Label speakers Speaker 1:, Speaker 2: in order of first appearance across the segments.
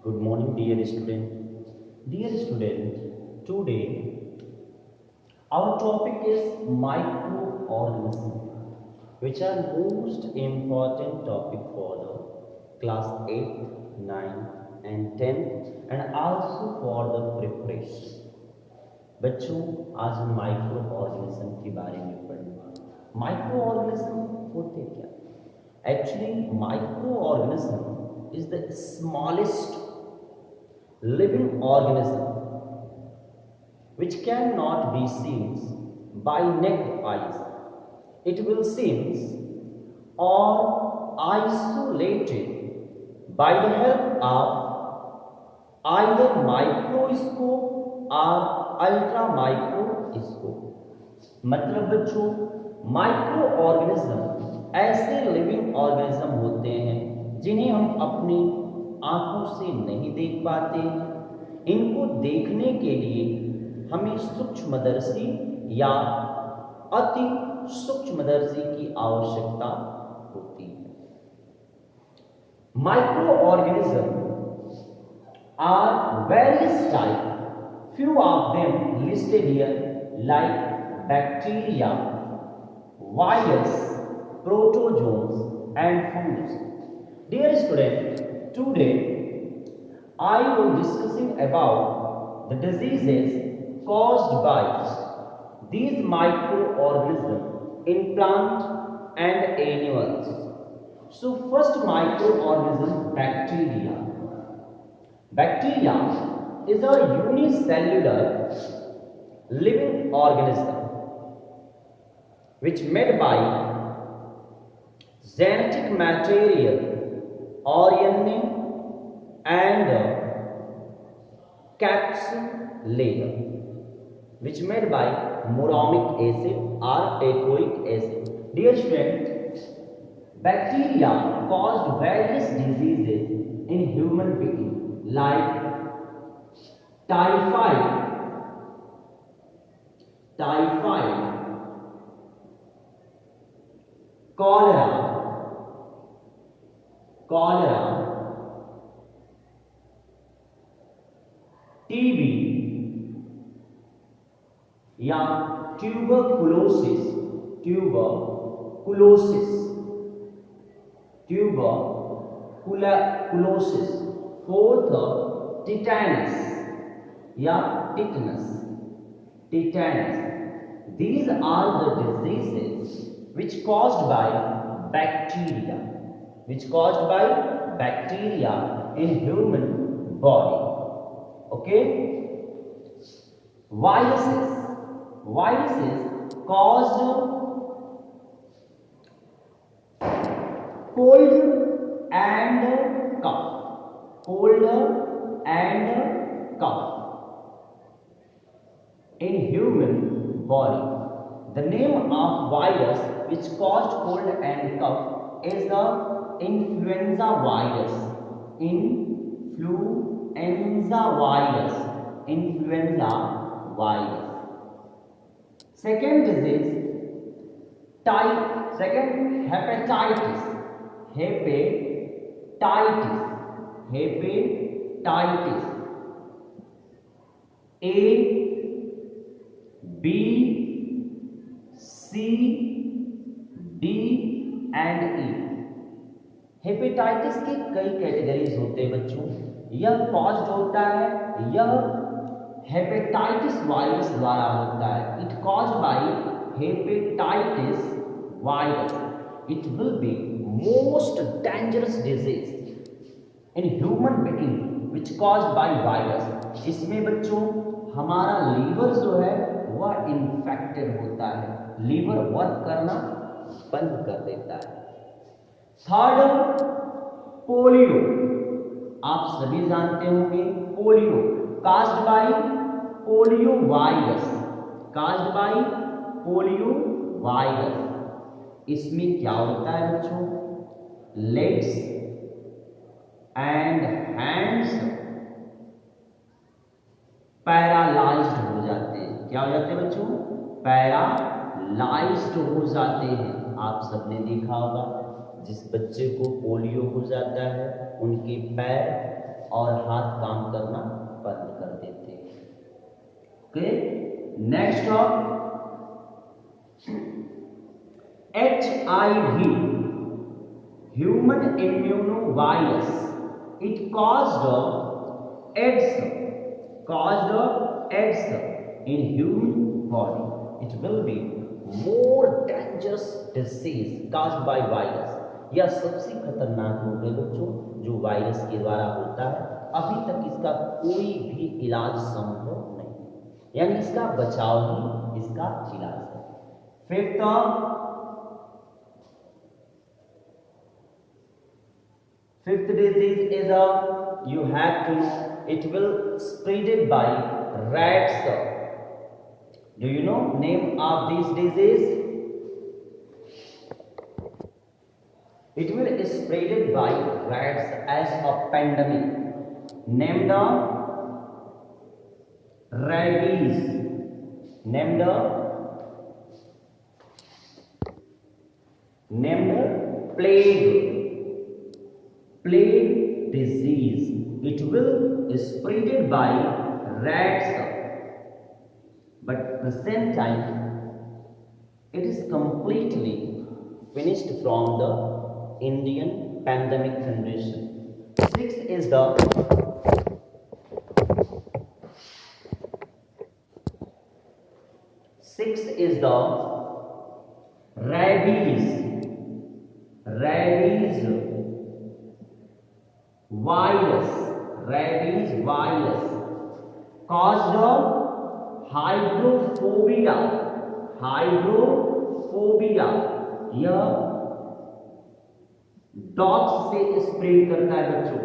Speaker 1: Good morning, dear student. Dear student, today our topic is microorganism, which are most important topic for the class 8, 9 and 10 and also for the preparation. बच्चों आज हम micro organism के बारे में पढ़ेंगे। Micro organism होते क्या? Actually micro organism is the smallest living organism which cannot be seen by naked eyes. It will seem or isolated by the help of either microscope or ultra microscope. मतलब बच्चों micro organism ऐसे living organism होते हैं जिन्हें हम अपनी आंखों से नहीं देख पाते। इनको देखने के लिए हमें सूक्ष्मदर्शी या अति सूक्ष्मदर्शी की आवश्यकता होती है। Micro organism are various type, few of them listed here like bacteria, virus, protozoans and fungus. Dear student, today I will discussing about the diseases caused by these microorganisms in plant and animals. So first microorganism, bacteria. Bacteria is a unicellular living organism which made by genetic material RNA and capsule layer which made by moromic acid or echoic acid. Dear students, bacteria caused various diseases in human being like typhoid, cholera, TB या tuberculosis, fourth tetanus या tetanus. These are the diseases which caused by bacteria in human body. Okay, viruses caused cold and cough in human body. The name of virus which caused cold and cough is the influenza virus. Second disease, hepatitis. A, B, C, D and E. Hepatitis की कई categories होते हैं बच्चों। यह caused होता है, यह hepatitis virus द्वारा होता है। It caused by hepatitis virus. It will be most dangerous disease in human being which caused by virus. इसमें बच्चों हमारा लीवर जो है वह इन्फेक्टेड होता है, लीवर वर्क करना बंद कर देता है। Third, polio. आप सभी जानते होंगे polio caused by polio virus. इसमें क्या होता है बच्चों? लेग्स एंड हैंड्स पैरालाइज्ड हो जाते हैं। क्या हो जाते हैं बच्चों? पैरालाइज्ड हो जाते हैं। आप सबने देखा होगा जिस बच्चे को पोलियो हो जाता है उनके पैर और हाथ काम करना बंद कर देते हैं। Okay, next HIV, human immunovirus. It caused AIDS in human body. It will be more dangerous disease caused by virus. यह सबसे खतरनाक रोग है बच्चों जो वायरस के द्वारा होता है। अभी तक इसका कोई भी इलाज संभव नहीं, यानी इसका बचाव ही इसका इलाज है। Fifth disease is you have to know, it will spreaded by rats. Do you know name of this disease? It will spreaded by rats as a pandemic, named rabies, named plague disease. It will spreaded by rats, but at the same time it is completely finished from the Indian pandemic condition. Sixth is the rabies virus caused hydrophobia. यह dogs से spread करता है बच्चों।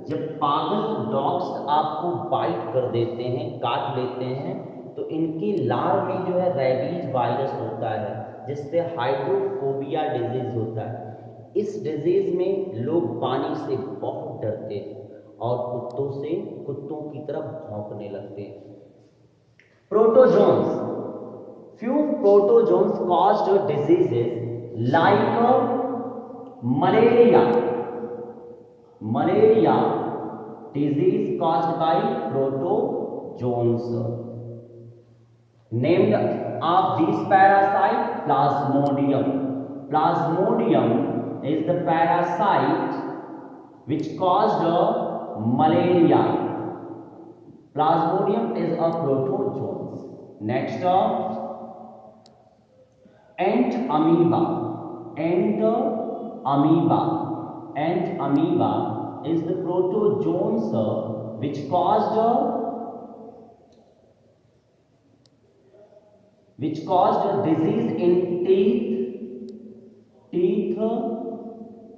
Speaker 1: जब पागल dogs आपको bite कर देते हैं, काट लेते हैं, तो इनके लार में जो है रेबीज वायरस होता है, जिससे हाइड्रोफोबिया डिजीज होता है। इस डिजीज में लोग पानी से बहुत डरते हैं और कुत्तों की तरफ भौंकने लगते हैं। Protozoans, few protozoans caused diseases like malaria disease caused by protozoans. Named of this parasite Plasmodium. Plasmodium is the parasite which caused malaria. Plasmodium is a protozoans. Next ant amoeba is the protozoans which caused disease in teeth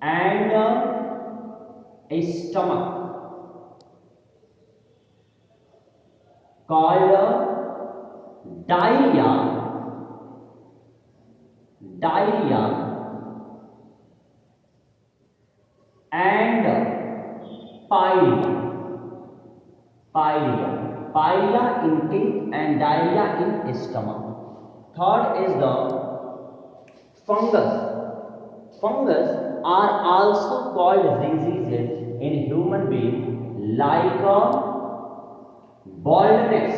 Speaker 1: and stomach, called diarrhea and pylea in teeth and diarrhea in stomach. Third is the fungus. Fungus are also called diseases in human being like baldness,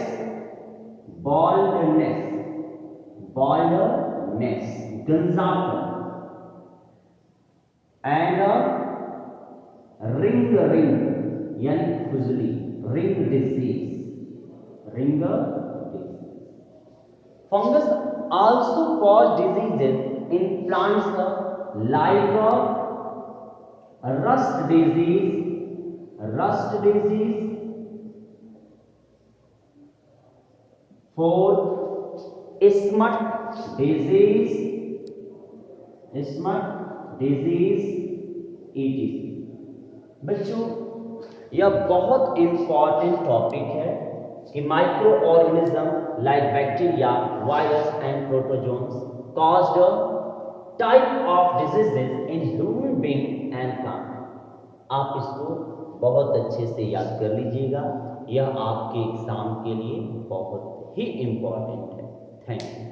Speaker 1: ganzapan, and ring यानी खुजली, ring disease. Fungus also cause diseases in plants like rust disease. Fourth, smut disease, etc. बच्चों, यह बहुत important topic है कि micro organism like bacteria, virus and protozoans caused type of diseases in human being and plant. आप इसको बहुत अच्छे से याद कर लीजिएगा, यह आपके एग्जाम के लिए बहुत ही इंपॉर्टेंट है। Thank you.